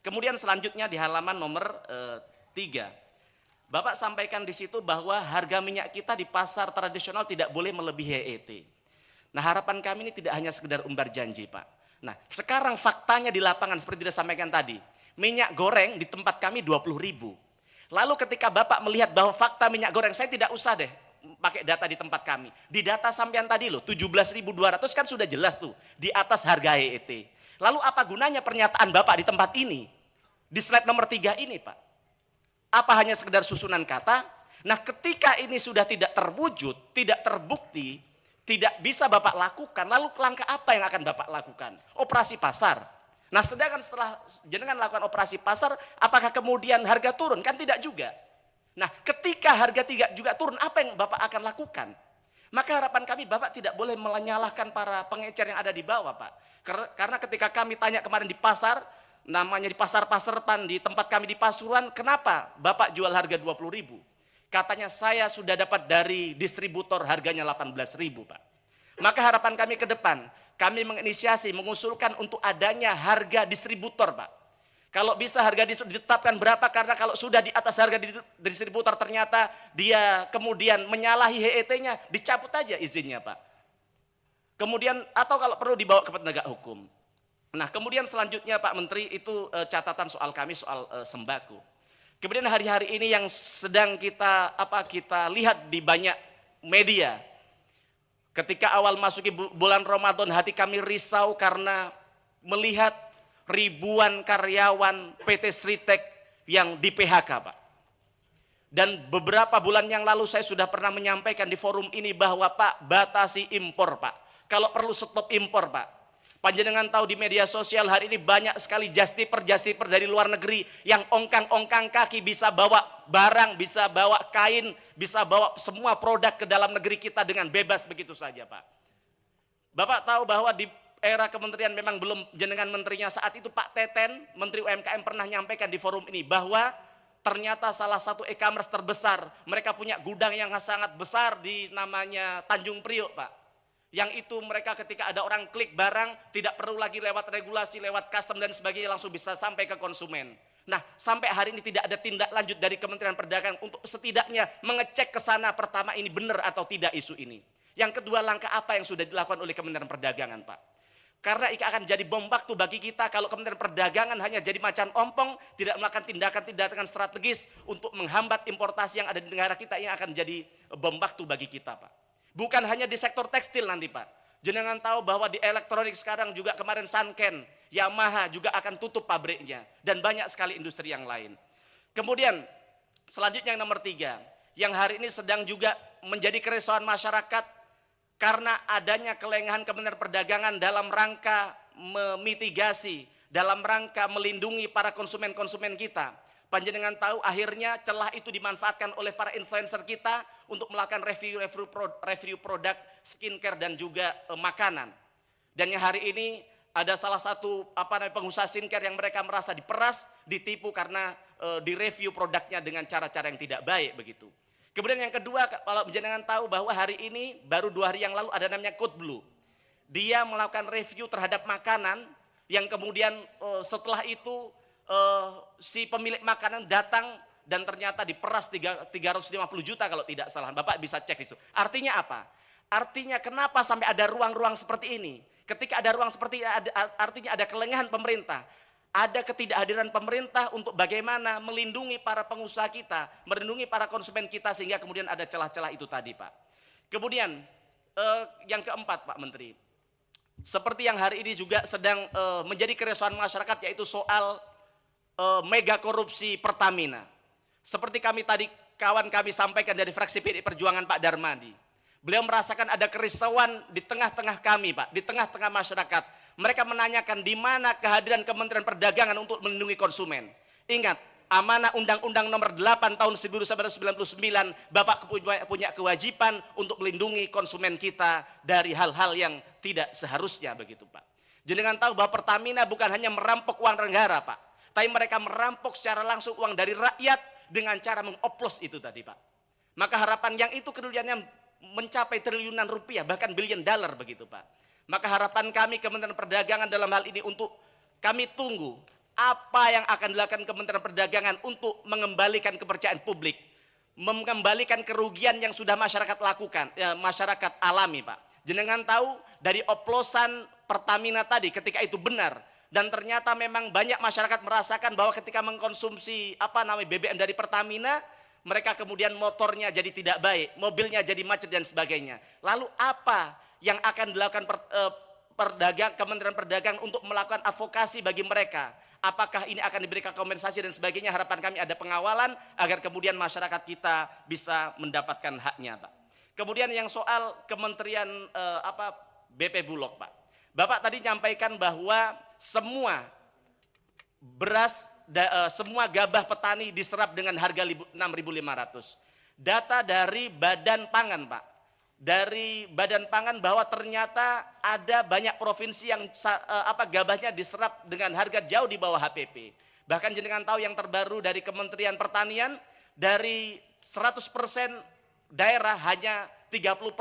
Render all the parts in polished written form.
Kemudian selanjutnya di halaman nomor 3, Bapak sampaikan di situ bahwa harga minyak kita di pasar tradisional tidak boleh melebihi HET. Nah, harapan kami ini tidak hanya sekedar umbar janji, Pak. Nah, sekarang faktanya di lapangan seperti disampaikan tadi, minyak goreng di tempat kami 20.000. Lalu ketika Bapak melihat bahwa fakta minyak goreng, saya tidak usah deh pakai data di tempat kami. Di data sampean tadi loh, 17.200 kan sudah jelas tuh, di atas harga HET. Lalu apa gunanya pernyataan Bapak di tempat ini? Di slide nomor 3 ini, Pak. Apa hanya sekedar susunan kata? Nah, ketika ini sudah tidak terwujud, tidak terbukti, tidak bisa Bapak lakukan, lalu langkah apa yang akan Bapak lakukan? Operasi pasar. Nah, sedangkan setelah jenengan lakukan operasi pasar, apakah kemudian harga turun? Kan tidak juga. Nah, ketika harga tidak juga turun, apa yang Bapak akan lakukan? Maka harapan kami Bapak tidak boleh menyalahkan para pengecer yang ada di bawah, Pak. Karena ketika kami tanya kemarin di pasar, namanya di pasar Pan, di tempat kami di Pasuruan, kenapa Bapak jual harga 20.000? Katanya saya sudah dapat dari distributor harganya 18.000, Pak. Maka harapan kami ke depan, kami menginisiasi, mengusulkan untuk adanya harga distributor, Pak. Kalau bisa harga ditetapkan berapa, karena kalau sudah di atas harga distributor ternyata dia kemudian menyalahi HET-nya, dicabut aja izinnya, Pak. Kemudian atau kalau perlu dibawa ke penegak hukum. Nah, kemudian selanjutnya Pak Menteri, itu catatan soal kami soal sembako. Kemudian hari-hari ini yang sedang kita lihat di banyak media. Ketika awal masuki bulan Ramadan, hati kami risau karena melihat ribuan karyawan PT Sritek yang di PHK, Pak. Dan beberapa bulan yang lalu saya sudah pernah menyampaikan di forum ini bahwa Pak, batasi impor, Pak. Kalau perlu stop impor, Pak. Panjenengan tahu di media sosial hari ini banyak sekali justiper dari luar negeri yang ongkang-ongkang kaki bisa bawa barang, bisa bawa kain, bisa bawa semua produk ke dalam negeri kita dengan bebas begitu saja, Pak. Bapak tahu bahwa di era kementerian memang belum jenengan menterinya saat itu, Pak Teten, Menteri UMKM, pernah nyampaikan di forum ini bahwa ternyata salah satu e-commerce terbesar, mereka punya gudang yang sangat besar di namanya Tanjung Priok, Pak. Yang itu mereka ketika ada orang klik barang, tidak perlu lagi lewat regulasi, lewat custom dan sebagainya, langsung bisa sampai ke konsumen. Nah, sampai hari ini tidak ada tindak lanjut dari Kementerian Perdagangan untuk setidaknya mengecek ke sana, pertama ini benar atau tidak isu ini. Yang kedua, langkah apa yang sudah dilakukan oleh Kementerian Perdagangan, Pak? Karena ini akan jadi bom waktu bagi kita kalau Kementerian Perdagangan hanya jadi macan ompong, tidak melakukan tindakan-tindakan strategis untuk menghambat importasi yang ada di negara kita, yang akan jadi bom waktu bagi kita, Pak. Bukan hanya di sektor tekstil nanti, Pak. Jenengan tahu bahwa di elektronik sekarang juga kemarin Sanken, Yamaha juga akan tutup pabriknya. Dan banyak sekali industri yang lain. Kemudian selanjutnya yang nomor 3, yang hari ini sedang juga menjadi keresahan masyarakat karena adanya kelengahan Kementerian Perdagangan dalam rangka memitigasi, dalam rangka melindungi para konsumen-konsumen kita. Panjenengan tahu akhirnya celah itu dimanfaatkan oleh para influencer kita untuk melakukan review produk skincare dan juga makanan. Dan yang hari ini ada salah satu pengusaha skincare yang mereka merasa diperas, ditipu karena direview produknya dengan cara-cara yang tidak baik begitu. Kemudian yang kedua, kalau panjenengan tahu bahwa hari ini baru 2 hari yang lalu ada namanya Code Blue. Dia melakukan review terhadap makanan yang kemudian setelah itu si pemilik makanan datang dan ternyata diperas 350 juta kalau tidak salah. Bapak bisa cek itu. Artinya apa? Artinya kenapa sampai ada ruang-ruang seperti ini? Ketika ada ruang seperti ini, artinya ada kelengahan pemerintah. Ada ketidakhadiran pemerintah untuk bagaimana melindungi para pengusaha kita, melindungi para konsumen kita, sehingga kemudian ada celah-celah itu tadi, Pak. Kemudian yang keempat, Pak Menteri, seperti yang hari ini juga sedang menjadi keresahan masyarakat, yaitu soal mega korupsi Pertamina. Seperti kawan kami sampaikan dari fraksi PDI Perjuangan, Pak Darmadi. Beliau merasakan ada kerisauan di tengah-tengah kami, Pak, di tengah-tengah masyarakat. Mereka menanyakan di mana kehadiran Kementerian Perdagangan untuk melindungi konsumen. Ingat, amanah Undang-Undang Nomor 8 tahun 1999, Bapak punya kewajiban untuk melindungi konsumen kita dari hal-hal yang tidak seharusnya begitu, Pak. Jenengan tahu bahwa Pertamina bukan hanya merampok uang negara, Pak, tapi mereka merampok secara langsung uang dari rakyat dengan cara mengoplos itu tadi, Pak. Maka harapan yang itu kerugiannya mencapai triliunan rupiah, bahkan billion dollar begitu, Pak. Maka harapan kami Kementerian Perdagangan dalam hal ini untuk kami tunggu apa yang akan dilakukan Kementerian Perdagangan untuk mengembalikan kepercayaan publik, mengembalikan kerugian yang sudah masyarakat lakukan, masyarakat alami, Pak. Jenengan tahu dari oplosan Pertamina tadi ketika itu benar, dan ternyata memang banyak masyarakat merasakan bahwa ketika mengkonsumsi BBM dari Pertamina, mereka kemudian motornya jadi tidak baik, mobilnya jadi macet dan sebagainya. Lalu apa yang akan dilakukan Kementerian Perdagangan untuk melakukan advokasi bagi mereka? Apakah ini akan diberikan kompensasi dan sebagainya? Harapan kami ada pengawalan agar kemudian masyarakat kita bisa mendapatkan haknya, Pak. Kemudian yang soal Kementerian BP Bulog, Pak. Bapak tadi nyampaikan bahwa semua beras, semua gabah petani diserap dengan harga 6.500. Data dari Badan Pangan, Pak. Dari Badan Pangan bahwa ternyata ada banyak provinsi yang gabahnya diserap dengan harga jauh di bawah HPP. Bahkan jenengan tahu yang terbaru dari Kementerian Pertanian, dari 100% daerah hanya 30%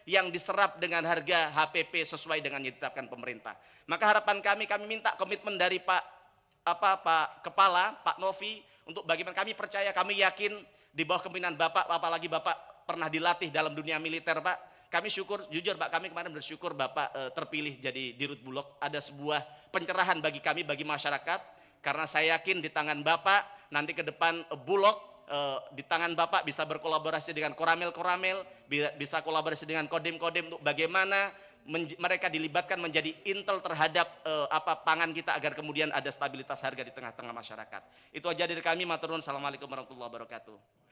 yang diserap dengan harga HPP sesuai dengan yang ditetapkan pemerintah. Maka harapan kami minta komitmen dari Pak Kepala, Pak Novi, untuk bagaimana kami percaya, kami yakin di bawah kepemimpinan Bapak, apalagi Bapak pernah dilatih dalam dunia militer, Pak. Kami syukur, jujur Pak, kami kemarin bersyukur Bapak terpilih jadi Dirut Bulog. Ada sebuah pencerahan bagi kami, bagi masyarakat, karena saya yakin di tangan Bapak nanti ke depan Bulog, di tangan Bapak bisa berkolaborasi dengan Koramil, bisa kolaborasi dengan Kodim untuk bagaimana mereka dilibatkan menjadi intel terhadap pangan kita agar kemudian ada stabilitas harga di tengah-tengah masyarakat. Itu aja dari kami, matur nuwun. Assalamualaikum warahmatullahi wabarakatuh.